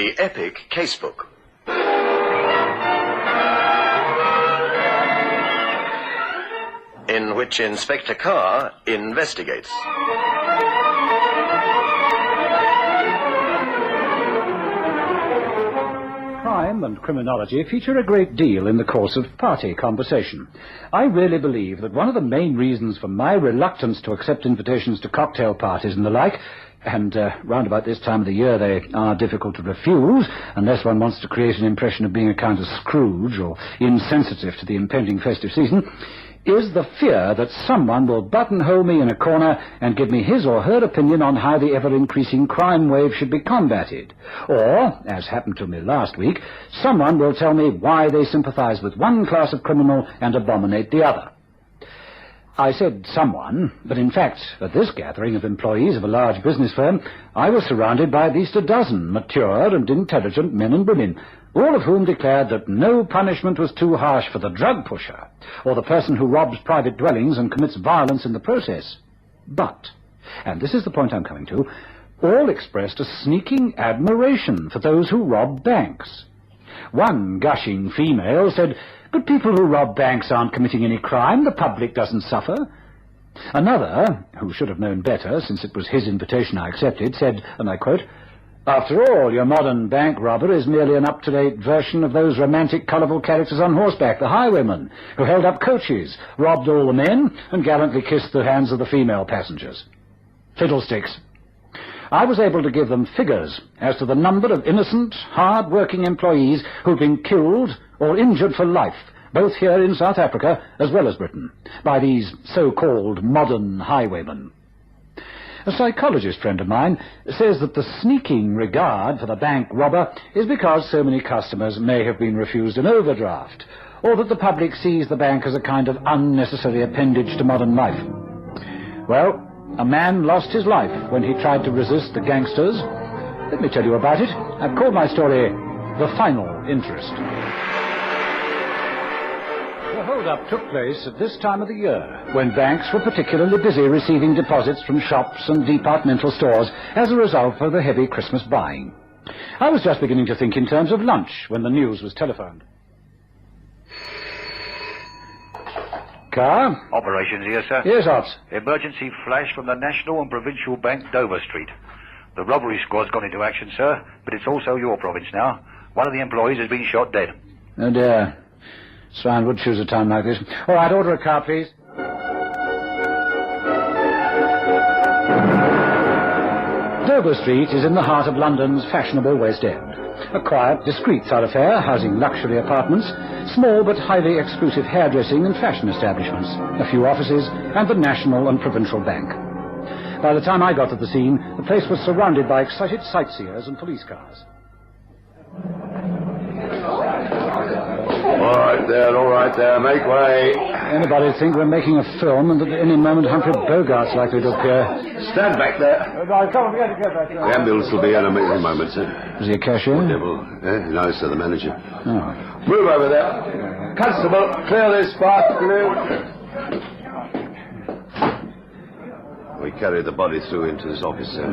The epic Casebook. In which Inspector Carr investigates. Crime and criminology feature a great deal in the course of party conversation. I really believe that one of the main reasons for my reluctance to accept invitations to cocktail parties and the like, and round about this time of the year they are difficult to refuse, unless one wants to create an impression of being a kind of Scrooge or insensitive to the impending festive season, is the fear that someone will buttonhole me in a corner and give me his or her opinion on how the ever-increasing crime wave should be combated. Or, as happened to me last week, someone will tell me why they sympathize with one class of criminal and abominate the other. I said someone, but in fact, at this gathering of employees of a large business firm, I was surrounded by at least a dozen mature and intelligent men and women, all of whom declared that no punishment was too harsh for the drug pusher, or the person who robs private dwellings and commits violence in the process. But, and this is the point I'm coming to, all expressed a sneaking admiration for those who rob banks. One gushing female said, "But people who rob banks aren't committing any crime. The public doesn't suffer." Another, who should have known better, since it was his invitation I accepted, said, and I quote, "After all, your modern bank robber is merely an up-to-date version of those romantic, colourful characters on horseback, the highwaymen, who held up coaches, robbed all the men, and gallantly kissed the hands of the female passengers." Fiddlesticks. I was able to give them figures as to the number of innocent, hard-working employees who've been killed or injured for life, both here in South Africa as well as Britain, by these so-called modern highwaymen. A psychologist friend of mine says that the sneaking regard for the bank robber is because so many customers may have been refused an overdraft, or that the public sees the bank as a kind of unnecessary appendage to modern life. Well, a man lost his life when he tried to resist the gangsters. Let me tell you about it. I've called my story The Final Interest. The hold-up took place at this time of the year, when banks were particularly busy receiving deposits from shops and departmental stores as a result of the heavy Christmas buying. I was just beginning to think in terms of lunch when the news was telephoned. Car? Operations here, sir. Yes, Ops. Emergency flash from the National and Provincial Bank, Dover Street. The robbery squad's gone into action, sir, but it's also your province now. One of the employees has been shot dead. Oh, dear. Swan would choose a time like this. All right, order a car, please. Dover Street is in the heart of London's fashionable West End. A quiet, discreet thoroughfare housing luxury apartments, small but highly exclusive hairdressing and fashion establishments, a few offices, and the National and Provincial Bank. By the time I got to the scene, the place was surrounded by excited sightseers and police cars. All right there, make way. Anybody'd think we're making a film and that at any moment Humphrey Bogart's likely to appear. Stand back there. The ambulance will be in a moment, sir. Is he a cashier? What devil? No, sir, the manager. Oh. Move over there. Constable, clear this spot. Clear. We carried the body through into his office, sir.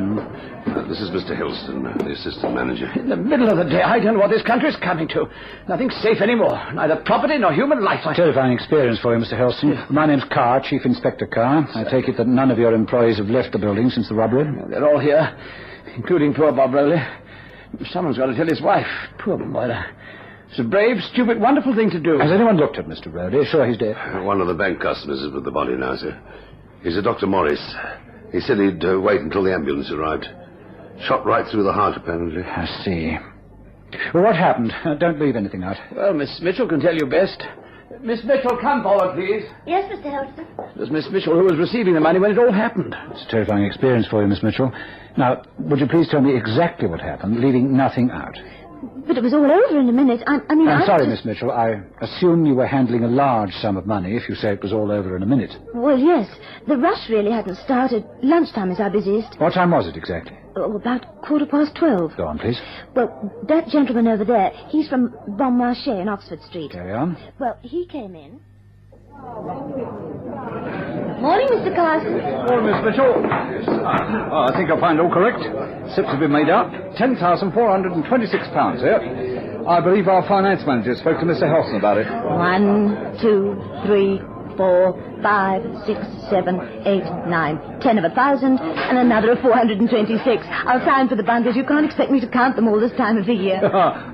This is Mr. Hilston, the assistant manager. In the middle of the day, I don't know what this country's coming to. Nothing's safe anymore. Neither property nor human life. Terrifying experience for you, Mr. Hilston. My name's Carr, Chief Inspector Carr. I take it that none of your employees have left the building since the robbery? They're all here, including poor Bob Rowley. Someone's got to tell his wife. Poor boy. It's a brave, stupid, wonderful thing to do. Has anyone looked at Mr. Rowley? Sure he's dead. One of the bank customers is with the body now, sir. He's a Dr. Morris. He said he'd wait until the ambulance arrived. Shot right through the heart, apparently. I see. Well, what happened? Don't leave anything out. Well, Miss Mitchell can tell you best. Miss Mitchell, come forward, please. Yes, Mr. Hilton. It was Miss Mitchell who was receiving the money when it all happened. It's a terrifying experience for you, Miss Mitchell. Now, would you please tell me exactly what happened, leaving nothing out? But it was all over in a minute. I'm sorry, Miss Mitchell. I assume you were handling a large sum of money if you say it was all over in a minute. Well, yes. The rush really hadn't started. Lunchtime is our busiest. What time was it exactly? Oh, about 12:15. Go on, please. Well, that gentleman over there, he's from Bon Marché in Oxford Street. Carry on. Well, he came in. Morning, Mr. Carson. Well, Miss Mitchell. I think I'll find all correct. Slips have been made out. £10,426 here. I believe our finance manager spoke to Mr. Helson about it. 1, 2, 3, 4, 5, 6, 7, 8, 9, 10 of 1,000, and another of 426. I'll sign for the bundles. You can't expect me to count them all this time of the year.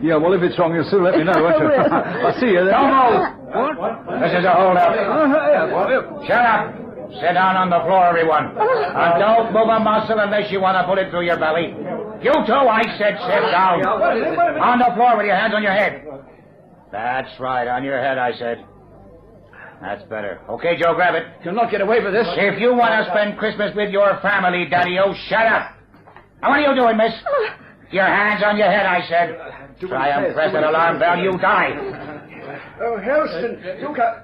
Yeah, well, if it's wrong, you'll still let me know, won't you? I'll see you then. Don't move. What? This is a holdup. Shut up. Sit down on the floor, everyone. And don't move a muscle unless you want to put it through your belly. You too, I said sit down. On the floor with your hands on your head. That's right, on your head, I said. That's better. Okay, Joe, grab it. You'll not get away with this. If you want to spend Christmas with your family, Daddy-o, shut up. Now, what are you doing, miss? Your hands on your head, I said. Try and press that alarm bell, you die. Oh, Helston, you can't...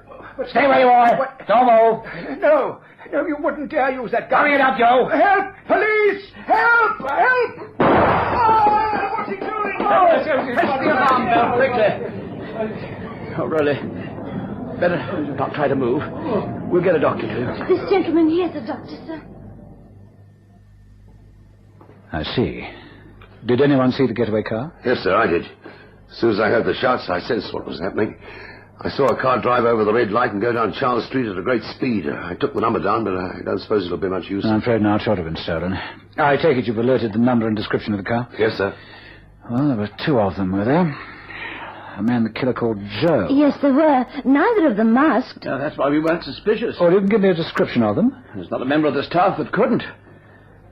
Stay where you are. What? Don't move. No, you wouldn't dare use that gun. Hurry it up, Joe. Help! Police! Help! Help! Oh, what's he doing? Press the alarm bell quickly. Oh, really? Better not try to move. We'll get a doctor to you. This gentleman here's a doctor, sir. I see. Did anyone see the getaway car? Yes, sir, I did. As soon as I heard the shots, I sensed what was happening. I saw a car drive over the red light and go down Charles Street at a great speed. I took the number down, but I don't suppose it'll be much use. I'm afraid not. It ought to have been stolen. I take it you've alerted the number and description of the car? Yes, sir. Well, there were two of them, were there? A man the killer called Joe. Yes, there were. Neither of them masked. No, that's why we weren't suspicious. Oh, you can give me a description of them? There's not a member of the staff that couldn't.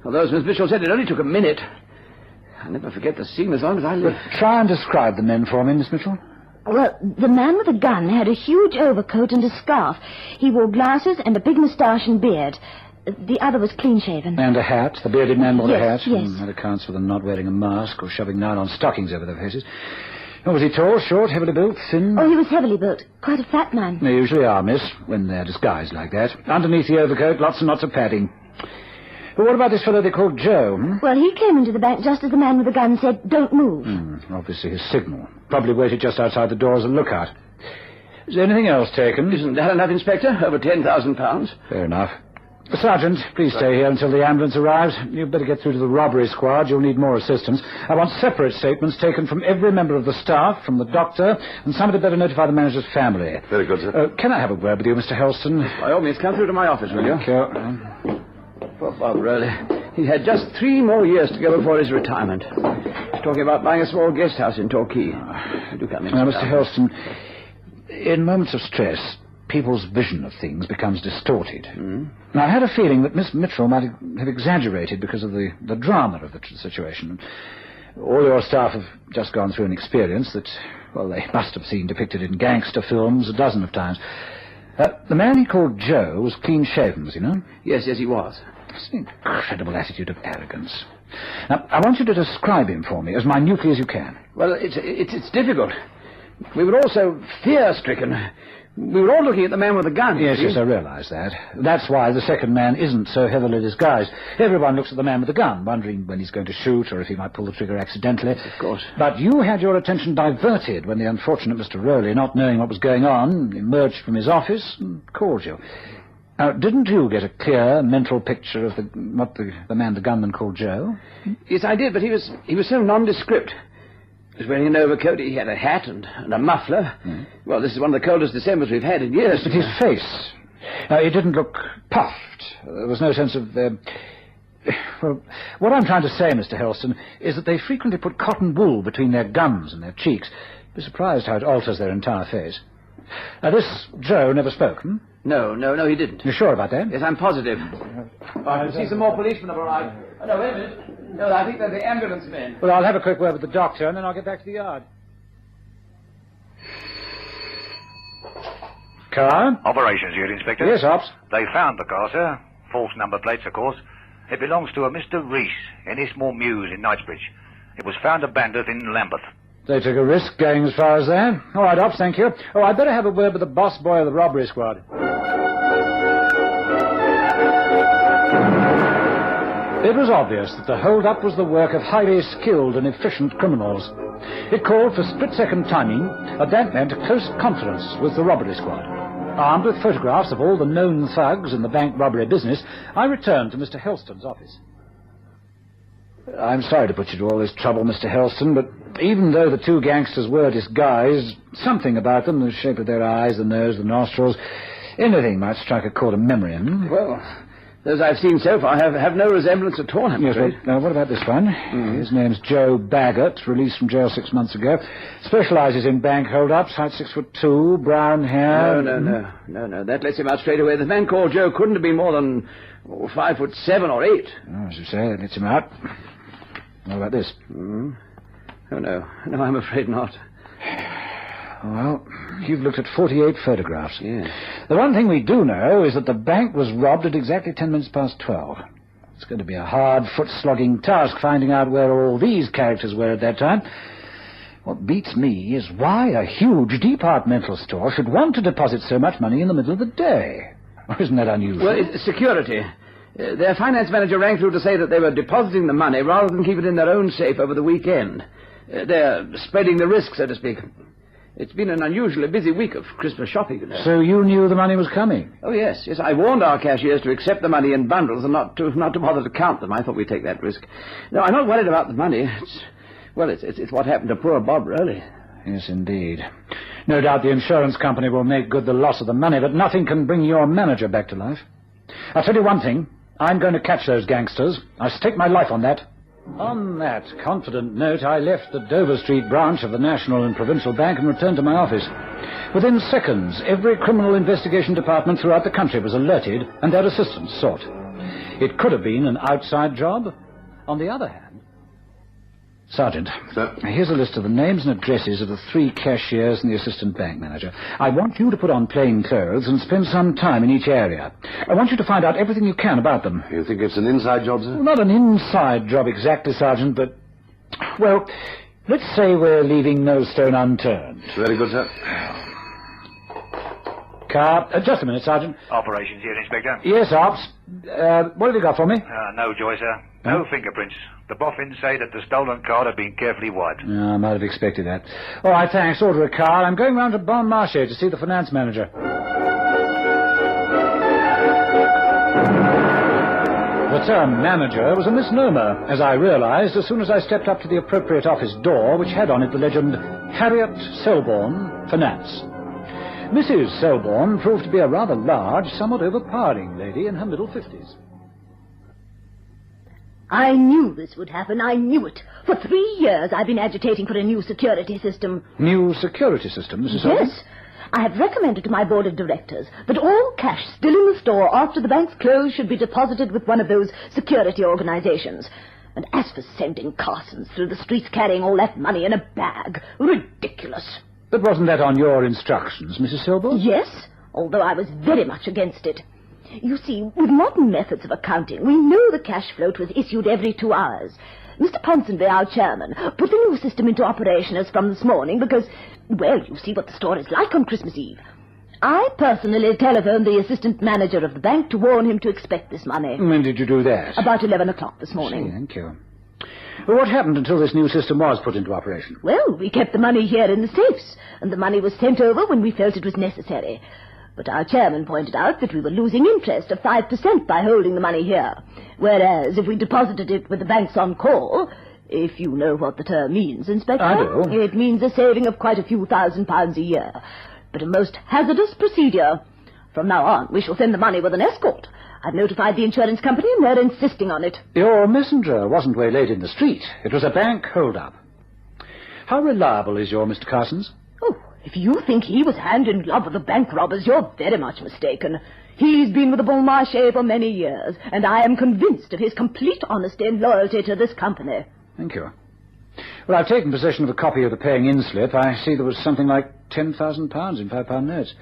Although, as Miss Mitchell said, it only took a minute. I'll never forget the scene as long as I live. But try and describe the men for me, Miss Mitchell. Well, the man with the gun had a huge overcoat and a scarf. He wore glasses and a big moustache and beard. The other was clean-shaven. And a hat. The bearded man wore a hat. Yes. That accounts for them not wearing a mask or shoving nylon stockings over their faces. Oh, was he tall, short, heavily built, thin? Oh, he was heavily built. Quite a fat man. They usually are, miss, when they're disguised like that. Underneath the overcoat, lots and lots of padding. But what about this fellow they called Joe? Well, he came into the bank just as the man with the gun said, "Don't move." Obviously his signal. Probably waited just outside the door as a lookout. Is there anything else taken? Isn't that enough, Inspector? Over £10,000. Fair enough. Sergeant, please stay here until the ambulance arrives. You'd better get through to the robbery squad. You'll need more assistance. I want separate statements taken from every member of the staff, from the doctor, and somebody better notify the manager's family. Very good, sir. Can I have a word with you, Mr. Helston? By all means, come through to my office, will you? Thank you. Poor Bob Rowley. He had just 3 more years to go before his retirement. He's talking about buying a small guest house in Torquay. Do come in. Now, Mr. Helston, in moments of stress, people's vision of things becomes distorted. Now, I had a feeling that Miss Mitchell might have exaggerated because of the drama of the situation. All your staff have just gone through an experience that, well, they must have seen depicted in gangster films a dozen of times. The man he called Joe was clean-shaven, was he not? Yes, he was. It's an incredible attitude of arrogance. Now, I want you to describe him for me as minutely as you can. Well, it's difficult. We were all so fear-stricken. We were all looking at the man with the gun. Yes, I realise that. That's why the second man isn't so heavily disguised. Everyone looks at the man with the gun, wondering when he's going to shoot or if he might pull the trigger accidentally. Of course. But you had your attention diverted when the unfortunate Mr. Rowley, not knowing what was going on, emerged from his office and called you. Now, didn't you get a clear mental picture of what the man, the gunman, called Joe? Yes, I did, but he was so nondescript. He was wearing an overcoat, he had a hat and a muffler. Well, this is one of the coldest Decembers we've had in years. But his face, it didn't look puffed. There was no sense of... Well, what I'm trying to say, Mr. Helston, is that they frequently put cotton wool between their gums and their cheeks. Be surprised how it alters their entire face. Now, this Joe never spoke, No, he didn't. You're sure about that? Yes, I'm positive. I can see some more policemen have arrived. Oh, no, wait a minute. No, I think they're the ambulance men. Well, I'll have a quick word with the doctor, and then I'll get back to the yard. Car? Operations unit, Inspector. Yes, Ops. They found the car, sir. False number plates, of course. It belongs to a Mr. Reese in Eastmoor Mews in Knightsbridge. It was found abandoned in Lambeth. They took a risk going as far as that. All right, Ops, thank you. Oh, I'd better have a word with the boss boy of the robbery squad. It was obvious that the hold-up was the work of highly skilled and efficient criminals. It called for split-second timing, and that meant close conference with the robbery squad. Armed with photographs of all the known thugs in the bank robbery business, I returned to Mr. Helston's office. I'm sorry to put you to all this trouble, Mr. Helston, but even though the two gangsters were disguised, something about them, the shape of their eyes, the nose, the nostrils, anything might strike a chord of memory in them. Well, those I've seen so far have no resemblance at all, I'm afraid. Yes, well, what about this one? His name's Joe Baggett, released from jail 6 months ago. Specializes in bank hold-ups, height 6'2", brown hair. No. That lets him out straight away. The man called Joe couldn't have been more than 5'7" or 8. Oh, as you say, that lets him out. What about this? Oh, no, I'm afraid not. Well, you've looked at 48 photographs. Yes. The one thing we do know is that the bank was robbed at exactly 10 minutes past 12. It's going to be a hard, foot-slogging task finding out where all these characters were at that time. What beats me is why a huge departmental store should want to deposit so much money in the middle of the day. Isn't that unusual? Well, it's security. Their finance manager rang through to say that they were depositing the money rather than keep it in their own safe over the weekend. They're spreading the risk, so to speak. It's been an unusually busy week of Christmas shopping, you know. So you knew the money was coming? Oh, yes. I warned our cashiers to accept the money in bundles and not to bother to count them. I thought we'd take that risk. No, I'm not worried about the money. It's what happened to poor Bob Rowley. Yes, indeed. No doubt the insurance company will make good the loss of the money, but nothing can bring your manager back to life. I'll tell you one thing. I'm going to catch those gangsters. I stake my life on that. On that confident note, I left the Dover Street branch of the National and Provincial Bank and returned to my office. Within seconds, every criminal investigation department throughout the country was alerted and their assistance sought. It could have been an outside job. On the other hand... Sergeant, Sir? Here's a list of the names and addresses of the 3 cashiers and the assistant bank manager. I want you to put on plain clothes and spend some time in each area. I want you to find out everything you can about them. You think it's an inside job, sir? Well, not an inside job exactly, Sergeant, but... Well, let's say we're leaving no stone unturned. Very good, sir. Car... just a minute, Sergeant. Operations here, Inspector. Yes, Ops. What have you got for me? No joy, sir. No fingerprints. The boffins say that the stolen card had been carefully wiped. I might have expected that. All right, thanks. Order a car. I'm going round to Bon Marché to see the finance manager. The term manager was a misnomer, as I realized as soon as I stepped up to the appropriate office door, which had on it the legend, Harriet Selborne, Finance. Mrs. Selborne proved to be a rather large, somewhat overpowering lady in her middle 50s. I knew this would happen. I knew it. For 3 years I've been agitating for a new security system. New security system, Mrs. Selborne? Yes. I have recommended to my board of directors that all cash still in the store after the bank's close should be deposited with one of those security organizations. And as for sending Carsons through the streets carrying all that money in a bag, ridiculous. But wasn't that on your instructions, Mrs. Selborne? Yes, although I was very much against it. You see, with modern methods of accounting, we know the cash float was issued every 2 hours. Mr. Ponsonby, our chairman, put the new system into operation as from this morning because, well, you see what the store is like on Christmas Eve. I personally telephoned the assistant manager of the bank to warn him to expect this money. When did you do that? About 11 o'clock this morning. Thank you. Well, what happened until this new system was put into operation? Well, we kept the money here in the safes, and the money was sent over when we felt it was necessary. But our chairman pointed out that we were losing interest of 5% by holding the money here, whereas if we deposited it with the banks on call, if you know what the term means, Inspector. I do. It means a saving of quite a few £1,000s a year, but a most hazardous procedure. From now on, we shall send the money with an escort. I've notified the insurance company, and they're insisting on it. Your messenger wasn't waylaid in the street. It was a bank hold-up. How reliable is your Mr. Carsons? Oh, if you think he was hand in glove with the bank robbers, you're very much mistaken. He's been with the Bon Marché for many years, and I am convinced of his complete honesty and loyalty to this company. Thank you. Well, I've taken possession of a copy of the paying-in slip. I see there was something like £10,000 in £5 notes.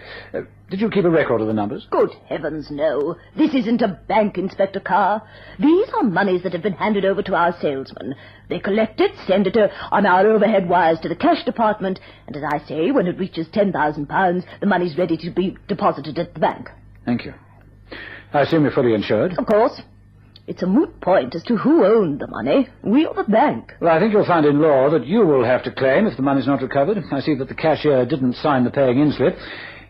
Did you keep a record of the numbers? Good heavens, no. This isn't a bank, Inspector Carr. These are monies that have been handed over to our salesmen. They collect it, send it on our overhead wires to the cash department, and as I say, when it reaches £10,000, the money's ready to be deposited at the bank. Thank you. I assume you're fully insured? Of course. It's a moot point as to who owned the money, we or the bank. Well, I think you'll find in law that you will have to claim if the money's not recovered. I see that the cashier didn't sign the paying-in slip.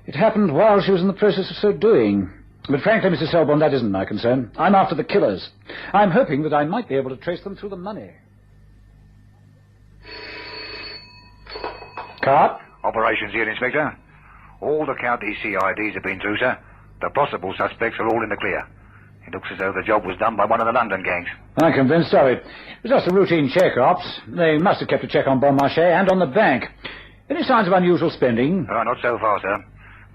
It happened while she was in the process of so doing. But frankly, Mrs. Selborne, that isn't my concern. I'm after the killers. I'm hoping that I might be able to trace them through the money. Cart? Operations here, Inspector. All the county CIDs have been through, sir. The possible suspects are all in the clear. It looks as though the job was done by one of the London gangs. I'm convinced of it. It was just a routine check, Ops. They must have kept a check on Bon Marché and on the bank. Any signs of unusual spending? Oh, not so far, sir.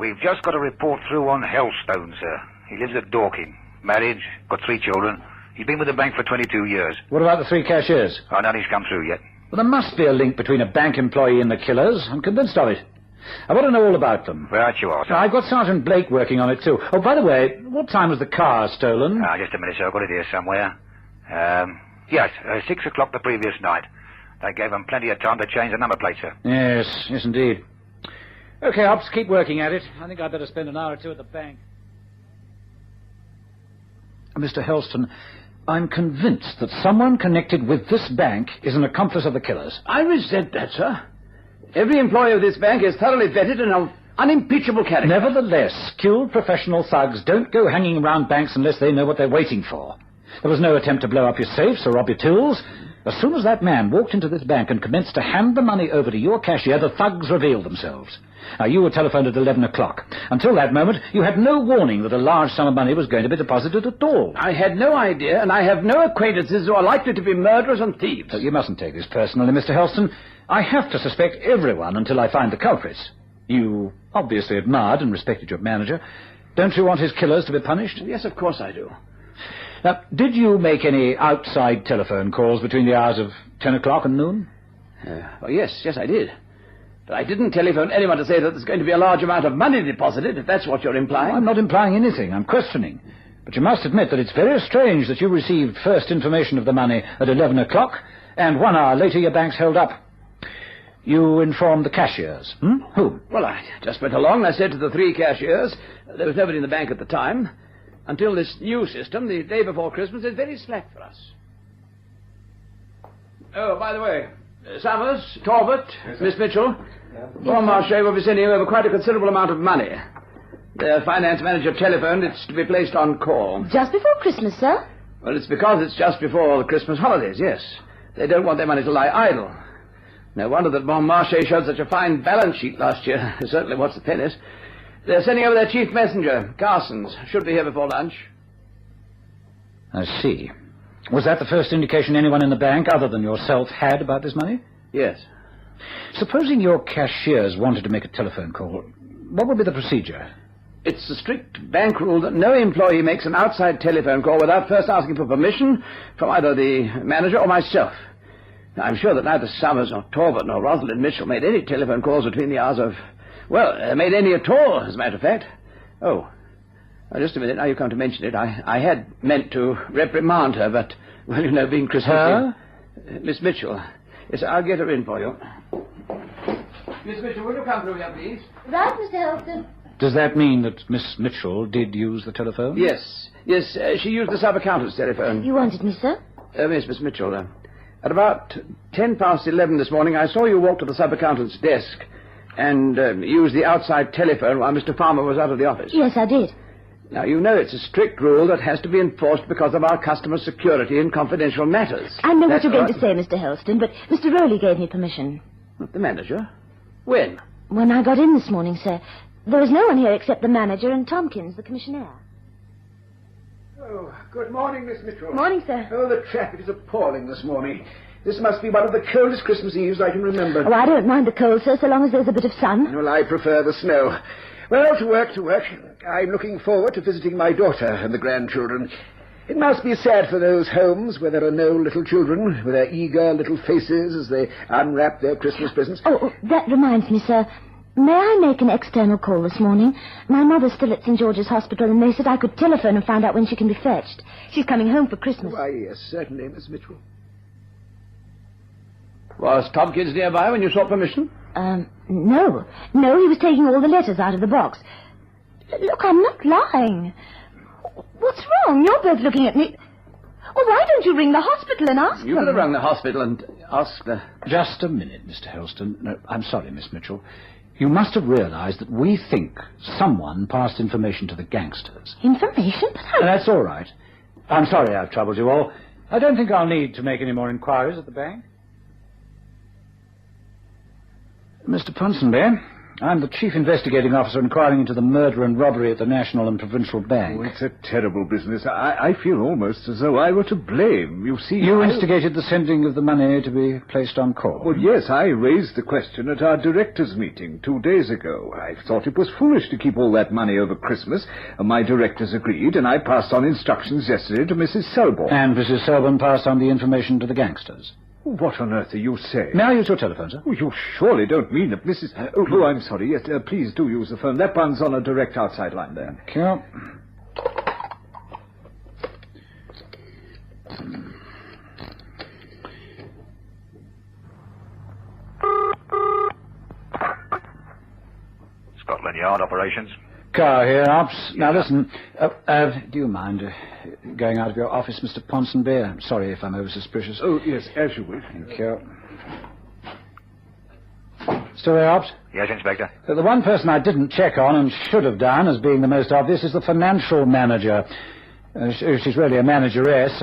We've just got a report through on Hellstone, sir. He lives at Dorking. Married, got 3 children. He's been with the bank for 22 years. What about the 3 cashiers? Oh, nothing's come through yet. Well, there must be a link between a bank employee and the killers. I'm convinced of it. I want to know all about them. Right you are, sir. I've got Sergeant Blake working on it, too. Oh, by the way, what time was the car stolen? Just a minute, sir. I've got it here somewhere. Yes, 6 o'clock the previous night. They gave them plenty of time to change the number plate, sir. Yes, indeed. Okay, Ops, keep working at it. I think I'd better spend an hour or 2 at the bank. Mr. Helston, I'm convinced that someone connected with this bank is an accomplice of the killers. I resent that, sir. Every employee of this bank is thoroughly vetted and of unimpeachable character. Nevertheless, skilled professional thugs don't go hanging around banks unless they know what they're waiting for. There was no attempt to blow up your safes or rob your tills. As soon as that man walked into this bank and commenced to hand the money over to your cashier, the thugs revealed themselves. Now, you were telephoned at 11 o'clock. Until that moment, you had no warning that a large sum of money was going to be deposited at all. I had no idea, and I have no acquaintances who are likely to be murderers and thieves. You mustn't take this personally, Mr. Helston. I have to suspect everyone until I find the culprits. You obviously admired and respected your manager. Don't you want his killers to be punished? Yes, of course I do. Now, did you make any outside telephone calls between the hours of 10 o'clock and noon? Yes, I did. But I didn't telephone anyone to say that there's going to be a large amount of money deposited, if that's what you're implying. I'm not implying anything. I'm questioning. But you must admit that it's very strange that you received first information of the money at 11 o'clock, and 1 hour later your bank's held up. You informed the cashiers. Who? Well, I just went along and I said to the 3 cashiers, there was nobody in the bank at the time, until this new system, the day before Christmas, is very slack for us. Oh, by the way, Summers, Talbot, yes, Miss Mitchell, Bon Marché will be sending over quite a considerable amount of money. The finance manager telephoned it's to be placed on call. Just before Christmas, sir? Well, it's because it's just before the Christmas holidays, yes. They don't want their money to lie idle. No wonder that Bon Marché showed such a fine balance sheet last year. Certainly what's the pennies. They're sending over their chief messenger, Carson's. Should be here before lunch. I see. Was that the first indication anyone in the bank, other than yourself, had about this money? Yes. Supposing your cashiers wanted to make a telephone call, what would be the procedure? It's a strict bank rule that no employee makes an outside telephone call without first asking for permission from either the manager or myself. Now, I'm sure that neither Summers nor Talbot nor Rosalind Mitchell made any telephone calls between the hours of... Well, made any at all, as a matter of fact. Oh, just a minute, now you come to mention it. I had meant to reprimand her, but, well, you know, being Christmas... Her? Miss Mitchell. Yes, I'll get her in for you. Miss Mitchell, will you come through here, please? Right, Mr. Helston. Does that mean that Miss Mitchell did use the telephone? Yes, she used the sub-accountant's telephone. You wanted me, sir? Yes, Miss Mitchell. At about 11:10 this morning, I saw you walk to the sub-accountant's desk and use the outside telephone while Mr. Farmer was out of the office. Yes, I did. Now, you know it's a strict rule that has to be enforced because of our customer security in confidential matters. I know what you're going to say, Mr. Helston, but Mr. Rowley gave me permission. The manager? When? When I got in this morning, sir. There was no one here except the manager and Tompkins, the commissionaire. Oh, good morning, Miss Mitchell. Morning, sir. Oh, the traffic is appalling this morning. This must be one of the coldest Christmas Eves I can remember. Oh, I don't mind the cold, sir, so long as there's a bit of sun. Well, I prefer the snow. Well, to work. I'm looking forward to visiting my daughter and the grandchildren. It must be sad for those homes where there are no little children, with their eager little faces as they unwrap their Christmas presents. Oh, that reminds me, sir. May I make an external call this morning? My mother's still at St. George's Hospital, and they said I could telephone and find out when she can be fetched. She's coming home for Christmas. Why, yes, certainly, Miss Mitchell. Was Tompkins nearby when you sought permission? No. No, he was taking all the letters out of the box. Look, I'm not lying. What's wrong? You're both looking at me. Well, why don't you ring the hospital and ask You them? could have rung the hospital and asked the... Just a minute, Mr. Helston. No, I'm sorry, Miss Mitchell. You must have realized that we think someone passed information to the gangsters. Information? But how... That's all right. I'm sorry I've troubled you all. I don't think I'll need to make any more inquiries at the bank. Mr. Ponsonby, I'm the chief investigating officer inquiring into the murder and robbery at the National and Provincial Bank. Oh, it's a terrible business. I feel almost as though I were to blame. You see, You instigated the sending of the money to be placed on call. Well, yes, I raised the question at our directors' meeting 2 days ago. I thought it was foolish to keep all that money over Christmas. My directors agreed, and I passed on instructions yesterday to Mrs. Selborne. And Mrs. Selborne passed on the information to the gangsters. What on earth are you saying? May I use your telephone, sir? Oh, you surely don't mean that Mrs... Oh, I'm sorry. Yes, please do use the phone. That one's on a direct outside line there. Thank you. Scotland Yard operations. Car here, Ops. Now, listen. Do you mind going out of your office, Mr. Ponsonby? I'm sorry if I'm over-suspicious. Oh, yes, as you wish. Thank you. Still there, Ops? Yes, Inspector. The one person I didn't check on and should have done, as being the most obvious, is the financial manager. She's really a manageress.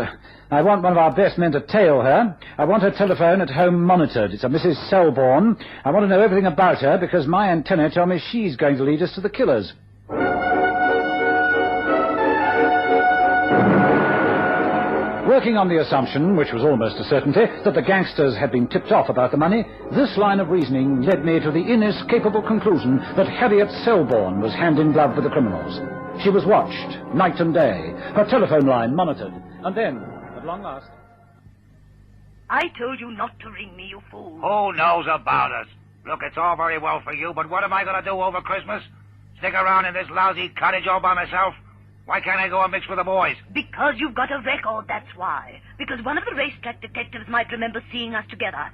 I want one of our best men to tail her. I want her telephone at home monitored. It's a Mrs. Selborne. I want to know everything about her because my antenna tell me she's going to lead us to the killers. Working on the assumption, which was almost a certainty, that the gangsters had been tipped off about the money, this line of reasoning led me to the inescapable conclusion that Harriet Selborne was hand in glove with the criminals. She was watched, night and day, her telephone line monitored, and then, at long last... I told you not to ring me, you fool. Who knows about us? Look, it's all very well for you, but what am I going to do over Christmas? Stick around in this lousy cottage all by myself? Why can't I go and mix with the boys? Because you've got a record, that's why. Because one of the racetrack detectives might remember seeing us together.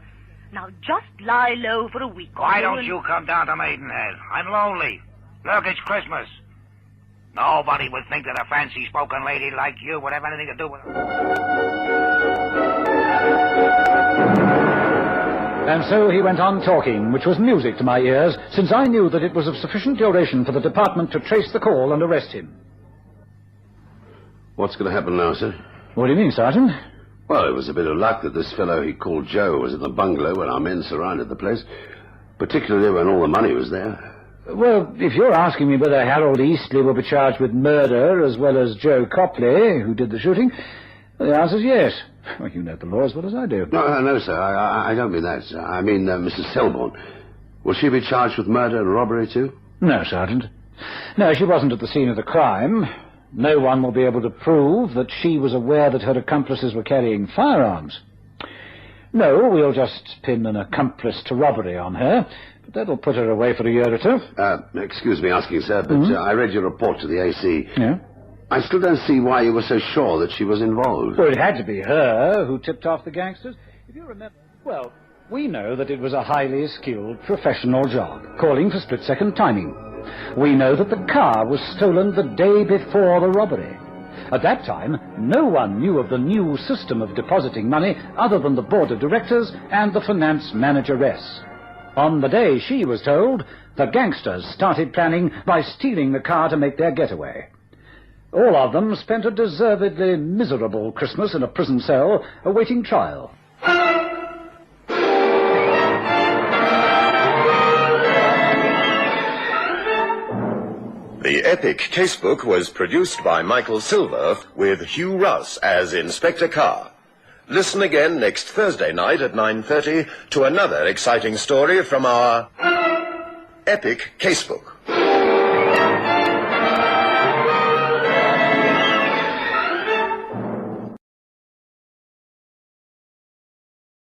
Now, just lie low for a week or Why two don't and... you come down to Maidenhead? I'm lonely. Look, it's Christmas. Nobody would think that a fancy-spoken lady like you would have anything to do with it. And so he went on talking, which was music to my ears, since I knew that it was of sufficient duration for the department to trace the call and arrest him. What's going to happen now, sir? What do you mean, Sergeant? Well, it was a bit of luck that this fellow he called Joe was in the bungalow when our men surrounded the place, particularly when all the money was there. Well, if you're asking me whether Harold Eastley will be charged with murder as well as Joe Copley, who did the shooting, well, the answer's yes. Well, you know the law as well as I do. No, sir. I don't mean that, sir. I mean Mrs. Selborne. Will she be charged with murder and robbery, too? No, Sergeant. No, she wasn't at the scene of the crime. No one will be able to prove that she was aware that her accomplices were carrying firearms. No, we'll just pin an accomplice to robbery on her, but that'll put her away for a year or two. Excuse me asking, sir, but I read your report to the AC. Yeah? I still don't see why you were so sure that she was involved. Well, it had to be her who tipped off the gangsters. If you remember... Well, we know that it was a highly skilled professional job, calling for split-second timing. We know that the car was stolen the day before the robbery. At that time, no one knew of the new system of depositing money other than the board of directors and the finance manageress. On the day she was told, the gangsters started planning by stealing the car to make their getaway. All of them spent a deservedly miserable Christmas in a prison cell awaiting trial. The epic Casebook was produced by Michael Silver with Hugh Russ as Inspector Carr. Listen again next Thursday night at 9:30 to another exciting story from our epic Casebook.